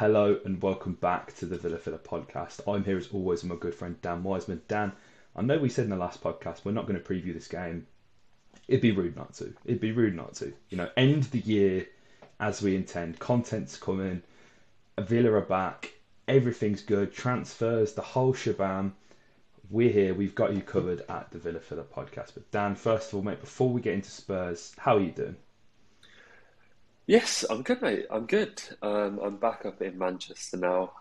Hello and welcome back to the Villa Filler podcast. I'm here as always with my good friend Dan Wiseman. Dan, I know we said in the last podcast we're not going to preview this game. It'd be rude not to. It'd be rude not to. End the year as we intend. Content's coming. Villa are back. Everything's good. Transfers, the whole shebang. We're here. We've got you covered at the Villa Filler podcast. But Dan, first of all, mate, before we get into Spurs, how are you doing? Yes, I'm good, mate. I'm good. I'm back up in Manchester now.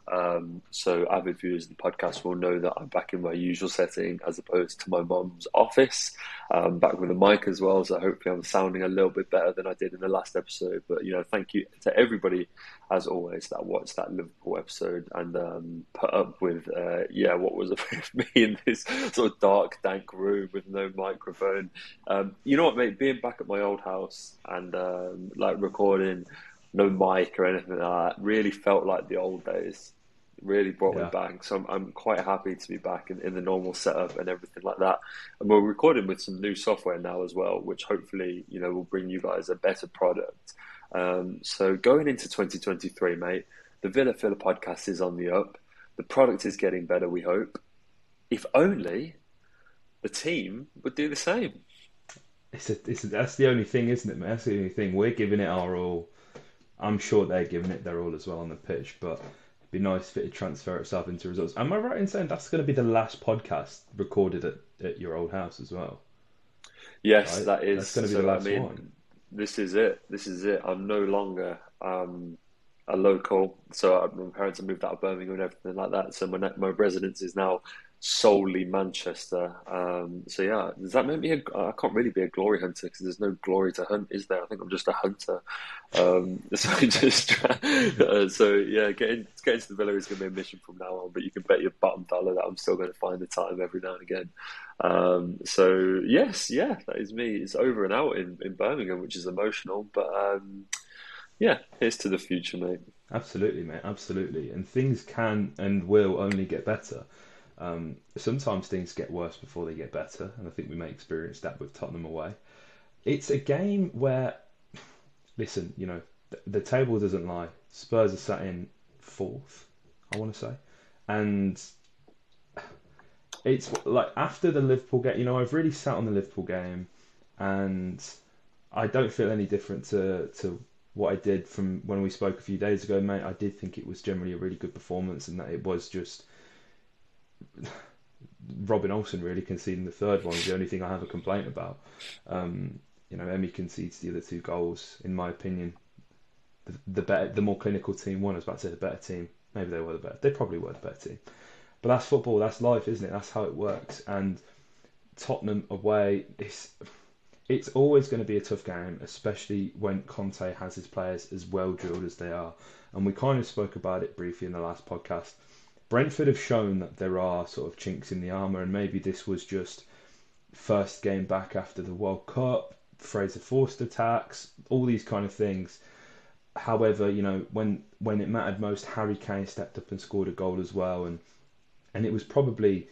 So avid viewers of the podcast will know that I'm back in my usual setting as opposed to my mum's office. Back with a mic as well, so hopefully I'm sounding a little bit better than I did in the last episode. But thank you to everybody, as always, that watched that Liverpool episode and put up with what was me in this sort of dark, dank room with no microphone. You know what, mate? Being back at my old house and recording, no mic or anything like that, really felt like the old days. Really brought me Yeah. back. So I'm quite happy to be back in the normal setup and everything like that. And we're recording with some new software now as well, which hopefully, will bring you guys a better product. So going into 2023, mate, the Villa Filler podcast is on the up. The product is getting better, we hope. If only the team would do the same. That's the only thing, isn't it, mate? That's the only thing. We're giving it our all. I'm sure they're giving it their all as well on the pitch, but it'd be nice if it would transfer itself into results. Am I right in saying that's going to be the last podcast recorded at your old house as well? Yes, Right? that is. That's going to be the So, I last one. mean, this is it. This is it. I'm no longer a local. So my parents have moved out of Birmingham and everything like that. So my residence is now solely Manchester. So yeah, does that make me I can't really be a glory hunter because there's no glory to hunt, is there? I think I'm just a hunter. So yeah, getting to the villa is going to be a mission from now on. But you can bet your bottom dollar that I'm still going to find the time every now and again. So yes, yeah, that is me. It's over and out in Birmingham, which is emotional. But yeah, here's to the future, mate. Absolutely, mate. Absolutely. And things can and will only get better. Sometimes things get worse before they get better, and I think we may experience that with Tottenham away. It's a game where, listen, the table doesn't lie. Spurs are sat in fourth, I want to say, and it's like after the Liverpool game. I've really sat on the Liverpool game, and I don't feel any different to what I did from when we spoke a few days ago, mate. I did think it was generally a really good performance, and that it was just Robin Olsen really conceding the third one is the only thing I have a complaint about. Emmy concedes the other two goals, in my opinion. The more clinical team won. I was about to say the better team. Maybe they were the better. They probably were the better team. But that's football. That's life, isn't it? That's how it works. And Tottenham away, it's always going to be a tough game, especially when Conte has his players as well drilled as they are. And we kind of spoke about it briefly in the last podcast. Brentford have shown that there are sort of chinks in the armour, and maybe this was just first game back after the World Cup, Fraser forced attacks, all these kind of things. However, when it mattered most, Harry Kane stepped up and scored a goal as well, and it was probably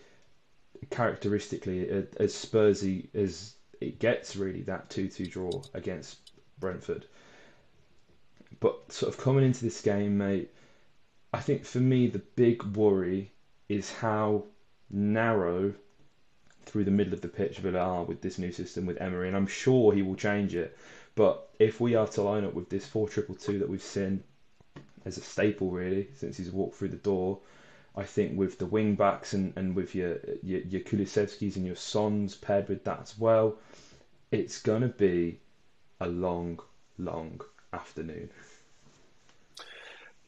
characteristically as Spursy as it gets, really, that 2-2 draw against Brentford. But sort of coming into this game, mate, I think for me the big worry is how narrow through the middle of the pitch Villa are with this new system with Emery, and I'm sure he will change it. But if we are to line up with this 4-2-2 that we've seen as a staple really since he's walked through the door, I think with the wing backs and with your Kulusevskis and your Sons paired with that as well, it's gonna be a long, long afternoon.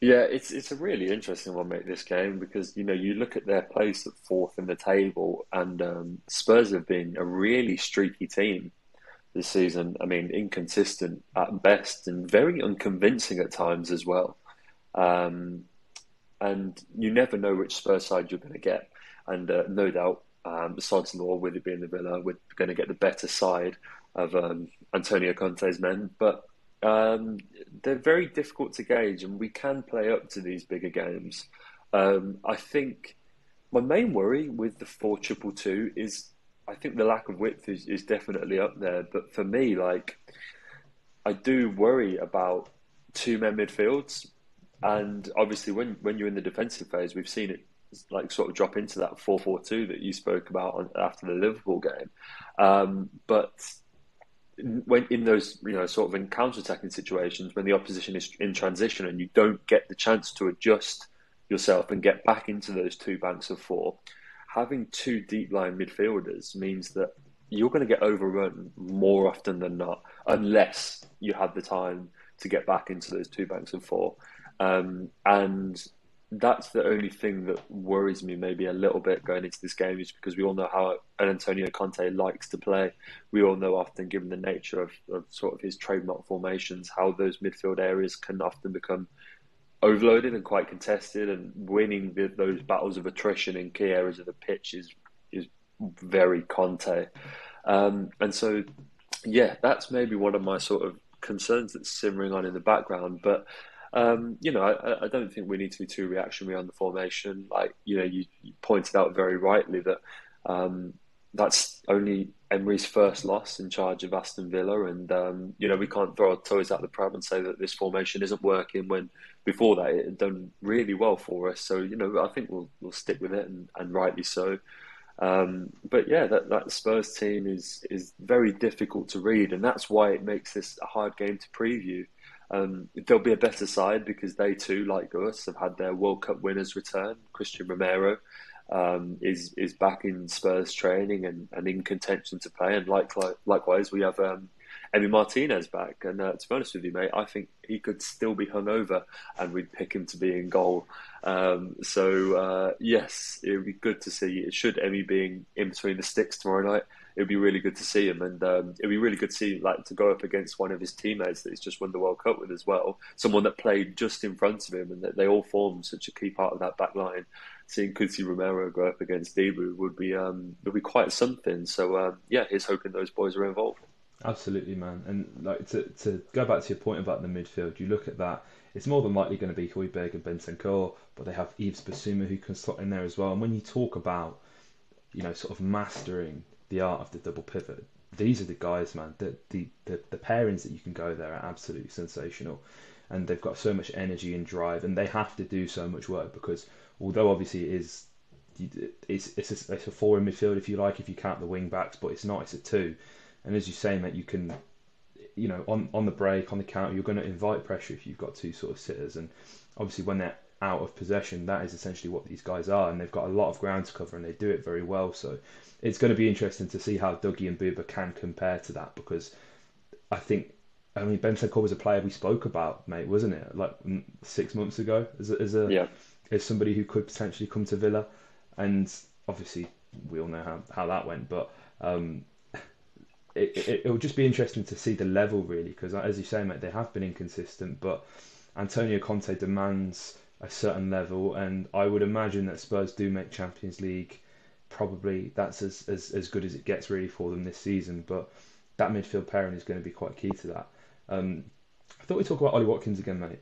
Yeah, it's a really interesting one, mate, this game, because you look at their place at fourth in the table, and Spurs have been a really streaky team this season. I mean, inconsistent at best and very unconvincing at times as well. Um, and you never know which Spurs side you're going to get. And no doubt, the sod's law, with it being the Villa, we're going to get the better side of Antonio Conte's men. But um, they're very difficult to gauge, and we can play up to these bigger games. I think my main worry with the 4-2-2 is I think the lack of width is definitely up there. But for me, like, I do worry about two men midfields And obviously, when you're in the defensive phase, we've seen it like sort of drop into that 4-4-2 that you spoke about after the Liverpool game. But when in those sort of in counter-attacking situations, when the opposition is in transition and you don't get the chance to adjust yourself and get back into those two banks of four, having two deep line midfielders means that you're going to get overrun more often than not, unless you have the time to get back into those two banks of four. And that's the only thing that worries me maybe a little bit going into this game, is because we all know how Antonio Conte likes to play. We all know, often given the nature of sort of his trademark formations, how those midfield areas can often become overloaded and quite contested, and winning those battles of attrition in key areas of the pitch is very Conte. And so, yeah, that's maybe one of my sort of concerns that's simmering on in the background. But I don't think we need to be too reactionary on the formation. Like, you pointed out very rightly that that's only Emery's first loss in charge of Aston Villa, and we can't throw our toys out the pram and say that this formation isn't working when before that it had done really well for us. So I think we'll stick with it, and rightly so. But yeah, that Spurs team is very difficult to read, and that's why it makes this a hard game to preview. They'll be a better side because they too, like us, have had their World Cup winners return. Christian Romero is back in Spurs training and in contention to play, and likewise we have Emi Martinez back. And to be honest with you, mate, I think he could still be hungover, and we'd pick him to be in goal. Yes, it would be good to see. Should Emi being in between the sticks tomorrow night, it would be really good to see him, and it'd be really good to see, like, to go up against one of his teammates that he's just won the World Cup with as well. Someone that played just in front of him, and that they all formed such a key part of that back line. Seeing Cuti Romero go up against Debu would be quite something. So yeah, here's hoping those boys are involved. Absolutely, man. And like to go back to your point about the midfield, you look at that. It's more than likely going to be Højbjerg and Bentancur, but they have Yves Bissouma who can slot in there as well. And when you talk about, sort of mastering the art of the double pivot, these are the guys, man. The pairings that you can go there are absolutely sensational, and they've got so much energy and drive, and they have to do so much work because although obviously it's a four in midfield if you like, if you count the wing backs, but it's not. It's a two, and as you say, mate, you can, on the break, on the counter, you're going to invite pressure if you've got two sort of sitters, and obviously when they're out of possession, that is essentially what these guys are, and they've got a lot of ground to cover, and they do it very well. So it's going to be interesting to see how Dougie and Buba can compare to that, because I mean, Bentancur was a player we spoke about, mate, wasn't it? Like 6 months ago, Yeah. as somebody who could potentially come to Villa, and obviously we all know how that went. But it will just be interesting to see the level, really, because as you say, mate, they have been inconsistent, but Antonio Conte demands a certain level, and I would imagine that Spurs do make Champions League. Probably that's as good as it gets, really, for them this season. But that midfield pairing is going to be quite key to that. I thought we'd talk about Ollie Watkins again, mate,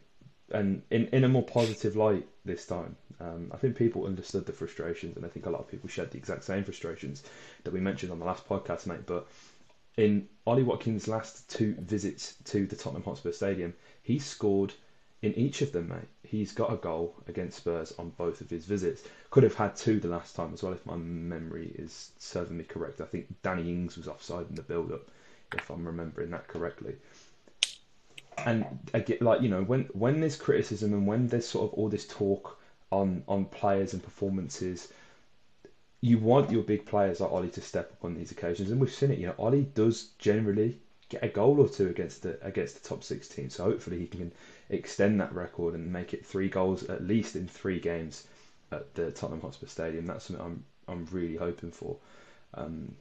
and in a more positive light this time. I think people understood the frustrations, and I think a lot of people shared the exact same frustrations that we mentioned on the last podcast, mate. But in Ollie Watkins' last two visits to the Tottenham Hotspur Stadium, he scored in each of them, mate. He's got a goal against Spurs on both of his visits. Could have had two the last time as well, if my memory is serving me correct. I think Danny Ings was offside in the build-up, if I'm remembering that correctly. And I get, like, when there's criticism and when there's sort of all this talk on players and performances, you want your big players like Ollie to step up on these occasions, and we've seen it. Ollie does generally get a goal or two against the top 16, so hopefully he can extend that record and make it 3 goals at least in 3 games at the Tottenham Hotspur Stadium. That's something I'm really hoping for. And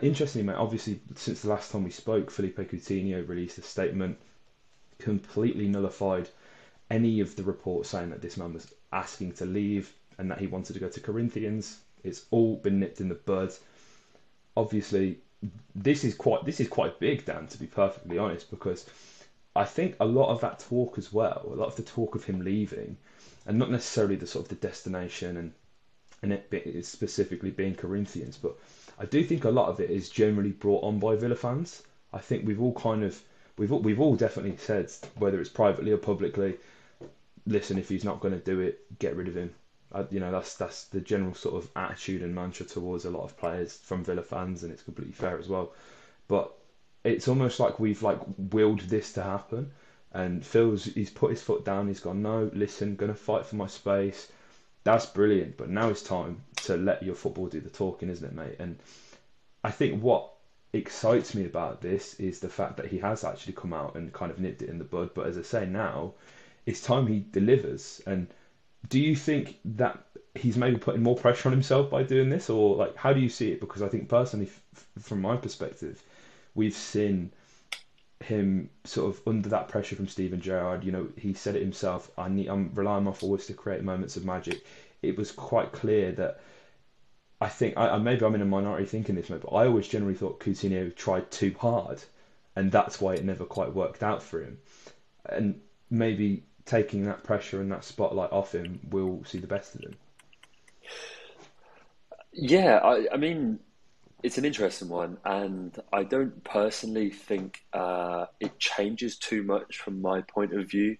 interestingly, mate, obviously since the last time we spoke, Felipe Coutinho released a statement, completely nullified any of the reports saying that this man was asking to leave and that he wanted to go to Corinthians. It's all been nipped in the bud. Obviously, this is quite big, Dan, to be perfectly honest, because I think a lot of that talk as well, a lot of the talk of him leaving, and not necessarily the sort of the destination and it specifically being Corinthians, but I do think a lot of it is generally brought on by Villa fans. I think we've all definitely said, whether it's privately or publicly, listen, if he's not going to do it, get rid of him. That's the general sort of attitude and mantra towards a lot of players from Villa fans, and it's completely fair as well. But it's almost like we've like willed this to happen, and he's put his foot down. He's gone, no, listen, going to fight for my space. That's brilliant, but now it's time to let your football do the talking, isn't it, mate? And I think what excites me about this is the fact that he has actually come out and kind of nipped it in the bud. But as I say now, it's time he delivers. And do you think that he's maybe putting more pressure on himself by doing this, or like how do you see it? Because I think personally, from my perspective, we've seen him sort of under that pressure from Steven Gerrard. He said it himself. I'm relying on my forwards to create moments of magic. It was quite clear that I think maybe I'm in a minority thinking this, mate, but I always generally thought Coutinho tried too hard, and that's why it never quite worked out for him. And maybe taking that pressure and that spotlight off him will see the best of him. Yeah, I mean, it's an interesting one, and I don't personally think it changes too much from my point of view,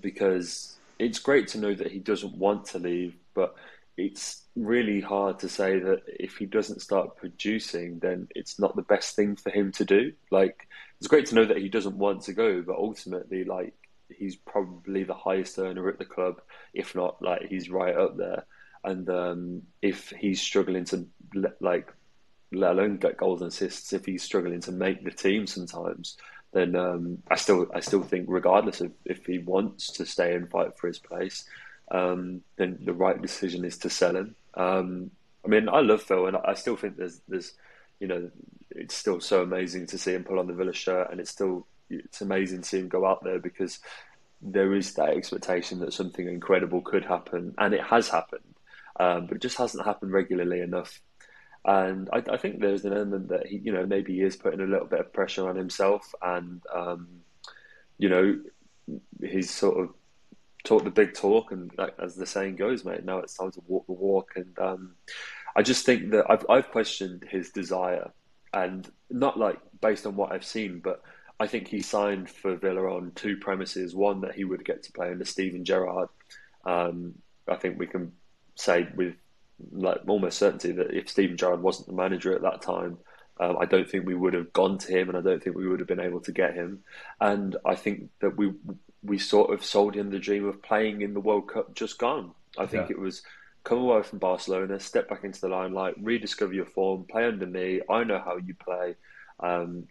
because it's great to know that he doesn't want to leave, but it's really hard to say that if he doesn't start producing, then it's not the best thing for him to do. Like, it's great to know that he doesn't want to go, but ultimately, like, he's probably the highest earner at the club, if not, like, he's right up there. And if he's struggling to like let alone get goals and assists, if he's struggling to make the team sometimes, then I still think regardless of if he wants to stay and fight for his place, then the right decision is to sell him. I mean, I love Phil, and I still think there's it's still so amazing to see him pull on the Villa shirt, and it's amazing to see him go out there because there is that expectation that something incredible could happen, and it has happened, but it just hasn't happened regularly enough. And I think there's an element that maybe he is putting a little bit of pressure on himself, and you know, he's sort of talked the big talk, and like, as the saying goes, mate, now it's time to walk the walk. And I just think that I've questioned his desire, and not like based on what I've seen, but I think he signed for Villa on two premises: one, that he would get to play under Steven Gerrard. I think we can say with like almost certainty that if Steven Gerrard wasn't the manager at that time, I don't think we would have gone to him, and I don't think we would have been able to get him. And I think that we sort of sold him the dream of playing in the World Cup just gone. I Yeah, think it was come away from Barcelona, step back into the limelight, rediscover your form, play under me. I know how you play.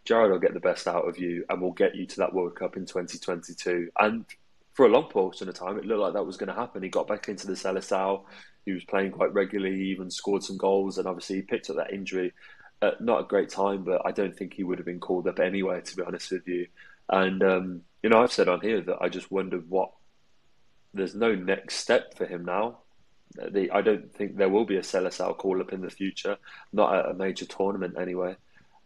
Gerrard will get the best out of you, and we'll get you to that World Cup in 2022. And for a long portion of time, it looked like that was going to happen. He got back into the Seleção. He was playing quite regularly. He even scored some goals, and obviously he picked up that injury at not a great time. But I don't think he would have been called up anyway, to be honest with you. And I've said on here that I just wondered what. There's no next step for him now. I don't think there will be a Seleção call up in the future, not at a major tournament anyway.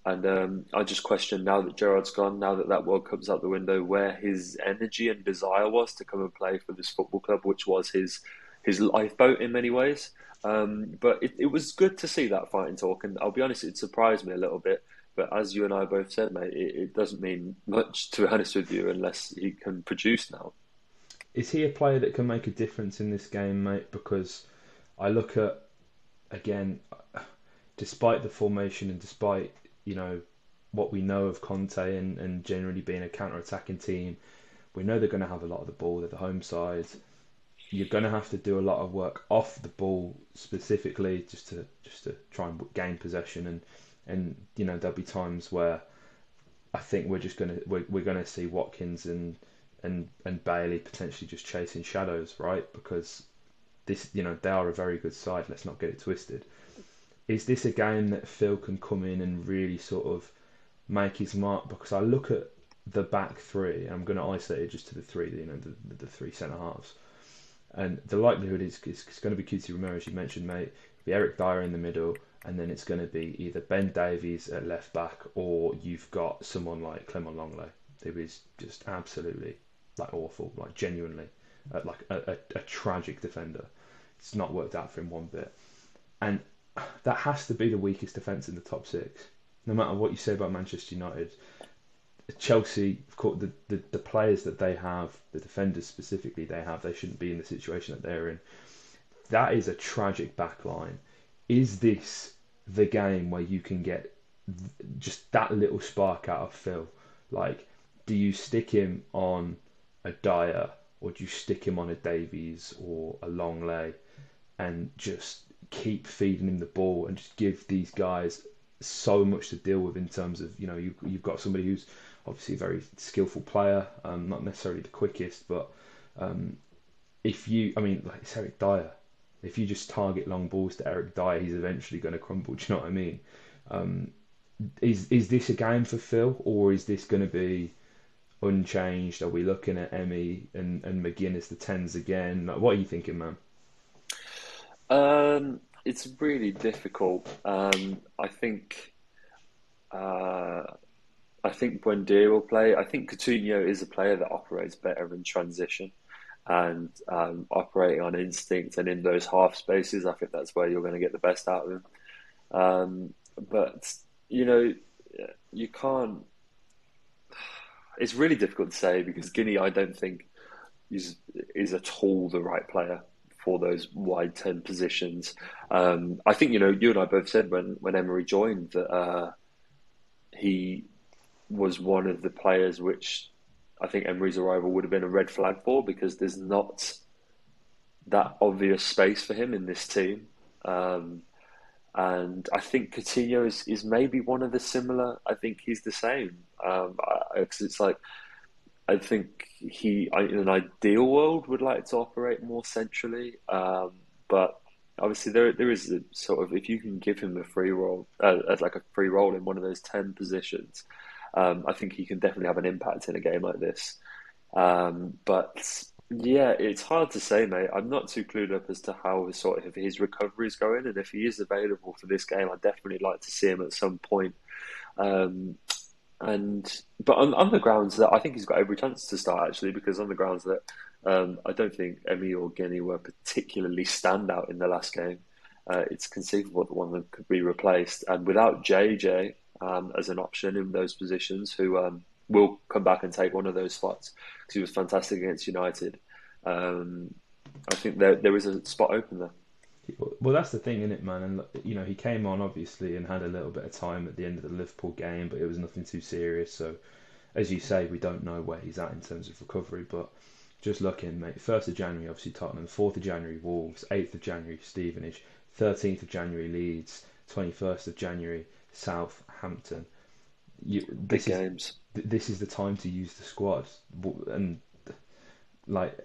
And I just question now that Gerard's gone, now that that World Cup's out the window, where his energy and desire was to come and play for this football club, which was his lifeboat in many ways. But it was good to see that fighting talk, and I'll be honest, it surprised me a little bit. But as you and I both said, mate, it doesn't mean much, to be honest with you, unless he can produce now. is he a player that can make a difference in this game, mate? Because I look at again, despite the formation and despite what we know of Conte and generally being a counter-attacking team, we know they're going to have a lot of the ball. They're the home side. You're going to have to do a lot of work off the ball specifically, just to try and gain possession. And there'll be times where I think we're gonna see Watkins and Bailey potentially just chasing shadows, right? Because this they are a very good side. Let's not get it twisted. Is this a game that Phil can come in and really sort of make his mark? Because I look at the back three, and I'm going to isolate it just to the three, the three centre halves. And the likelihood is it's going to be QT Romero, as you mentioned, mate. It'll be Eric Dyer in the middle, and then it's going to be either Ben Davies at left back, or you've got someone like Clement Longley, who is just absolutely like awful, like genuinely, like a tragic defender. It's not worked out for him one bit, and that has to be the weakest defence in the top six. No matter what you say about Manchester United, Chelsea, of course, the players that they have, the defenders specifically they shouldn't be in the situation that they're in. That is a tragic backline. Is this the game where you can get just that little spark out of Phil? Like, do you stick him on a Dyer, or do you stick him on a Davies or a Longley and just keep feeding him the ball and just give these guys so much to deal with in terms of, you've got somebody who's obviously a very skillful player, not necessarily the quickest, but um, like it's Eric Dyer. If you just target long balls to Eric Dyer, he's eventually going to crumble. Do you know what I mean? Um, is this a game for Phil, or is this going to be unchanged? Are we looking at Emmy and McGinn as the tens again? Like, what are you thinking, man? It's really difficult. Uh, I think Buendia will play. I think Coutinho is a player that operates better in transition and operating on instinct and in those half spaces. I think that's where you're going to get the best out of him. But you know, you can't. It's really difficult to say because Guinea, I don't think is at all the right player for those wide ten positions. I think you and I both said when Emery joined that he was one of the players which I think Emery's arrival would have been a red flag for because there's not that obvious space for him in this team. Um, and I think Coutinho is maybe one of the similar. I think he's the same. 'Cause it's like I think in an ideal world, would like to operate more centrally. But obviously, there is a sort of if you can give him a free role, as like a free role in one of those 10 positions, I think he can definitely have an impact in a game like this. But yeah, it's hard to say, mate. I'm not too clued up as to how his recovery is going, and if he is available for this game, I'd definitely like to see him at some point. Um, but on the grounds that I think he's got every chance to start actually, because on the grounds that I don't think Emmy or Guinea were particularly standout in the last game. It's conceivable that one of them could be replaced, and without JJ as an option in those positions, who will come back and take one of those spots because he was fantastic against United. Um, I think there is a spot open there. Well, that's the thing, isn't it, man? And he came on obviously and had a little bit of time at the end of the Liverpool game, but it was nothing too serious. So, as you say, we don't know where he's at in terms of recovery. But just looking, mate, 1st of January, obviously Tottenham, 4th of January, Wolves, 8th of January, Stevenage, 13th of January, Leeds, 21st of January, Southampton. You, Big this is games. this is the time to use the squad, and like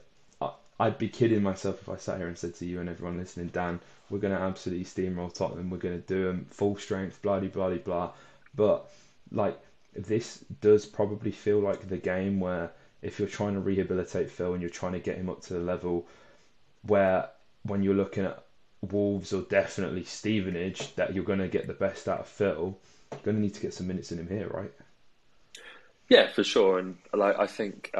I'd be kidding myself if I sat here and said to you and everyone listening, Dan, we're going to absolutely steamroll Tottenham. We're going to do them full strength, blah blah blah blah. But like this does probably feel like the game where if you're trying to rehabilitate Phil and you're trying to get him up to the level where when you're looking at Wolves or definitely Stevenage that you're going to get the best out of Phil, you're going to need to get some minutes in him here, right? Yeah, for sure. And like I think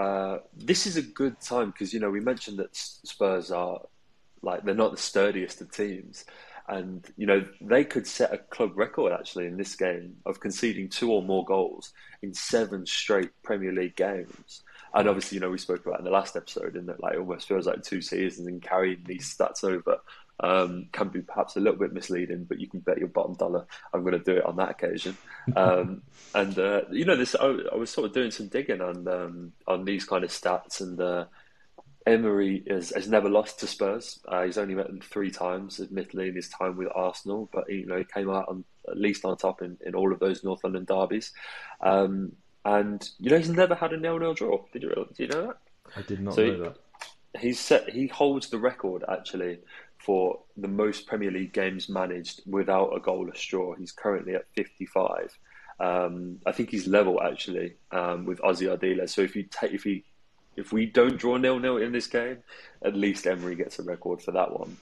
this is a good time because we mentioned that Spurs are like they're not the sturdiest of teams, and they could set a club record actually in this game of conceding two or more goals in seven straight Premier League games. And obviously, we spoke about in the last episode, and that like it almost feels like 2 seasons and carrying these stats over can be perhaps a little bit misleading. But you can bet your bottom dollar I'm going to do it on that occasion. And this I was sort of doing some digging on these kind of stats, and Emery has never lost to Spurs. He's only met them 3 times, admittedly, in his time with Arsenal, but he came out at least on top in all of those North London derbies. And he's never had a 0-0 draw. Did you know that? I did not So know that. he holds the record actually for the most Premier League games managed without a goalless draw. He's currently at 55. I think he's level actually with Ozzy Ardila. So if we don't draw 0-0 in this game, at least Emery gets a record for that one.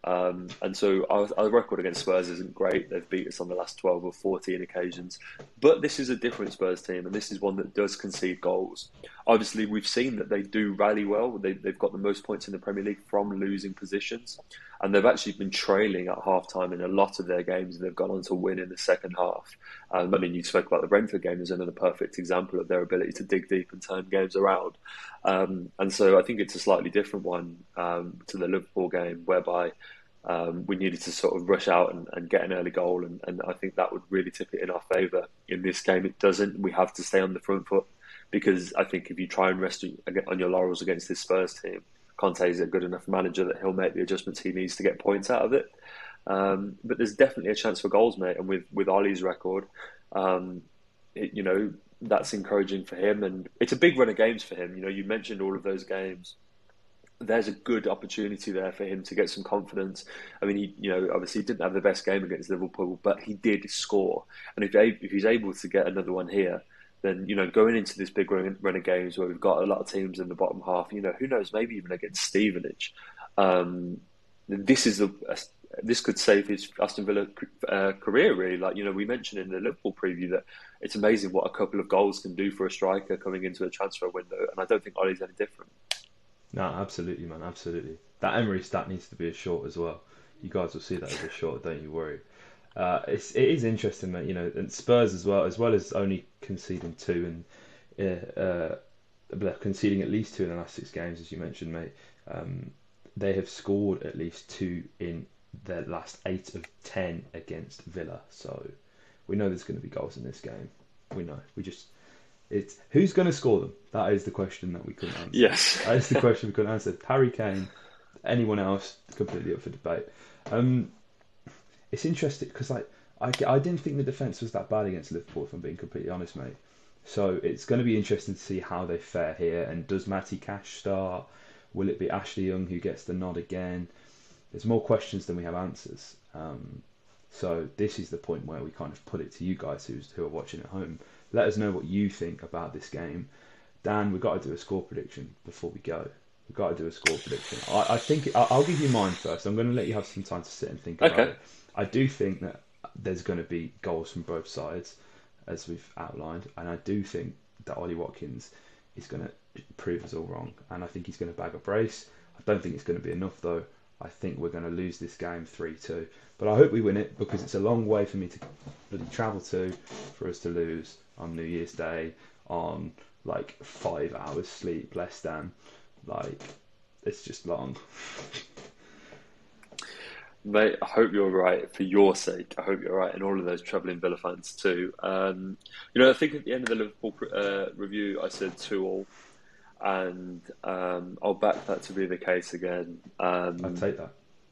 And so our record against Spurs isn't great. They've beat us on the last 12 or 14 occasions. But this is a different Spurs team, and this is one that does concede goals. Obviously, we've seen that they do rally well. They've got the most points in the Premier League from losing positions, and they've actually been trailing at half time in a lot of their games. They've gone on to win in the second half. I mean, you spoke about the Brentford game as another perfect example of their ability to dig deep and turn games around. And so I think it's a slightly different one to the Liverpool game, whereby we needed to sort of rush out and get an early goal, and I think that would really tip it in our favour. In this game, it doesn't. We have to stay on the front foot because I think if you try and rest on your laurels against this Spurs team, Conte is a good enough manager that he'll make the adjustments he needs to get points out of it. But there's definitely a chance for goals, mate. And with Ollie's record, you know, that's encouraging for him. And it's a big run of games for him. You know, you mentioned all of those games. There's a good opportunity there for him to get some confidence. I mean, you know, obviously he didn't have the best game against Liverpool, but he did score. And if he's able to get another one here, then, you know, going into this big run of games where we've got a lot of teams in the bottom half, you know, who knows, maybe even against Stevenage, this is this could save his Aston Villa career, really. Like, you know, we mentioned in the Liverpool preview that it's amazing what a couple of goals can do for a striker coming into a transfer window, and I don't think Ollie's any different. No, absolutely, man, absolutely. That Emery stat needs to be a short as well. You guys will see that as a short, don't you worry. It is interesting, mate. You know, and Spurs as well as only conceding two conceding at least two in the last 6 games, as you mentioned, mate. They have scored at least two in their last 8 of 10 against Villa. So we know there's going to be goals in this game. We know. It's who's going to score them? That is the question that we couldn't answer. Yes. That is the question we couldn't answer. Harry Kane, anyone else, completely up for debate. It's interesting because I didn't think the defence was that bad against Liverpool, if I'm being completely honest, mate. So it's going to be interesting to see how they fare here. And does Matty Cash start? Will it be Ashley Young who gets the nod again? There's more questions than we have answers. So this is the point where we kind of put it to you guys who are watching at home. Let us know what you think about this game. Dan, we've got to do a score prediction before we go. We've got to do a score prediction. I think I'll give you mine first. I'm going to let you have some time to sit and think about it. I do think that there's going to be goals from both sides, as we've outlined, and I do think that Ollie Watkins is going to prove us all wrong, and I think he's going to bag a brace. I don't think it's going to be enough, though. I think we're going to lose this game 3-2, but I hope we win it because it's a long way for me to bloody travel to for us to lose on New Year's Day on like 5 hours sleep less than. Like, it's just long. Mate, I hope you're right for your sake. I hope you're right, and all of those travelling Villa fans too. You know, I think at the end of the Liverpool review, I said 2-2, and I'll back that to be the case again. I'd take that.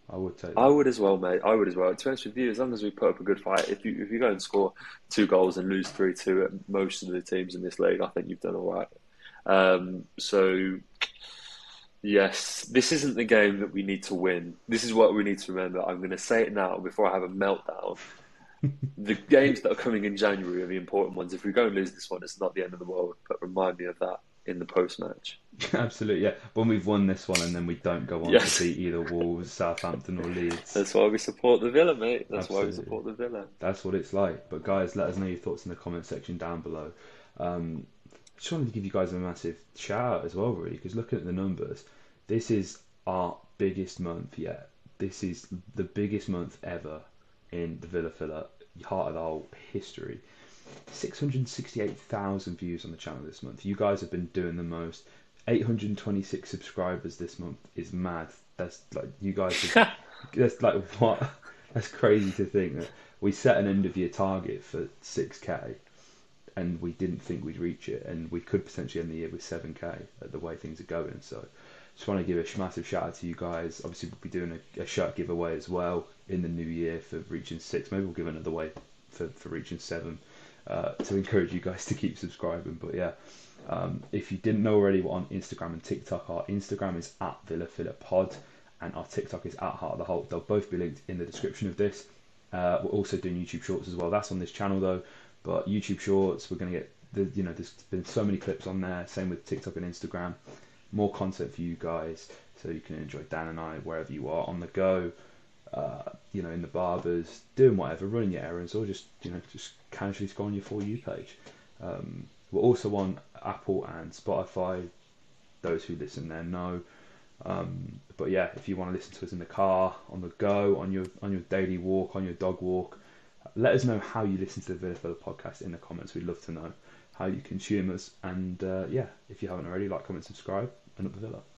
I would take I that. would as well, mate. I would as well. To be honest with you, as long as we put up a good fight, if you go and score 2 goals and lose 3-2 at most of the teams in this league, I think you've done all right. So. Yes, this isn't the game that we need to win. This is what we need to remember. I'm going to say it now before I have a meltdown. The games that are coming in January are the important ones. If we go and lose this one, it's not the end of the world. But remind me of that in the post-match. Absolutely, yeah. When we've won this one and then we don't go on to beat either Wolves, Southampton or Leeds. That's why we support the Villa, mate. That's Absolutely. why we support the Villa. That's what it's like. But guys, let us know your thoughts in the comment section down below. Just wanted to give you guys a massive shout out as well, really, because looking at the numbers, this is our biggest month yet. This is the biggest month ever in the Villa heart of the whole history. 668,000 views on the channel this month. You guys have been doing the most. 826 subscribers this month is mad. That's like, you guys are, that's like, what? That's crazy to think that we set an end of year target for 6k and we didn't think we'd reach it, and we could potentially end the year with 7k at the way things are going. So just want to give a massive shout out to you guys. Obviously we'll be doing a shirt giveaway as well in the new year for reaching 6. Maybe we'll give another way for reaching 7 to encourage you guys to keep subscribing. But yeah, if you didn't know already, we're on Instagram and TikTok. Our Instagram is @VillaPod and our TikTok is @Heart of the Holte. They'll both be linked in the description of this. We're also doing YouTube Shorts as well. That's on this channel though. But YouTube Shorts, we're going to get there's been so many clips on there. Same with TikTok and Instagram. More content for you guys, so you can enjoy Dan and I wherever you are on the go. In the barbers, doing whatever, running your errands, or just casually scrolling your For You page. We're also on Apple and Spotify. Those who listen there know. But yeah, if you want to listen to us in the car, on the go, on your daily walk, on your dog walk, let us know how you listen to the Villa Fella podcast in the comments. We'd love to know how you consume us. And yeah, if you haven't already, like, comment, subscribe, and up the Villa.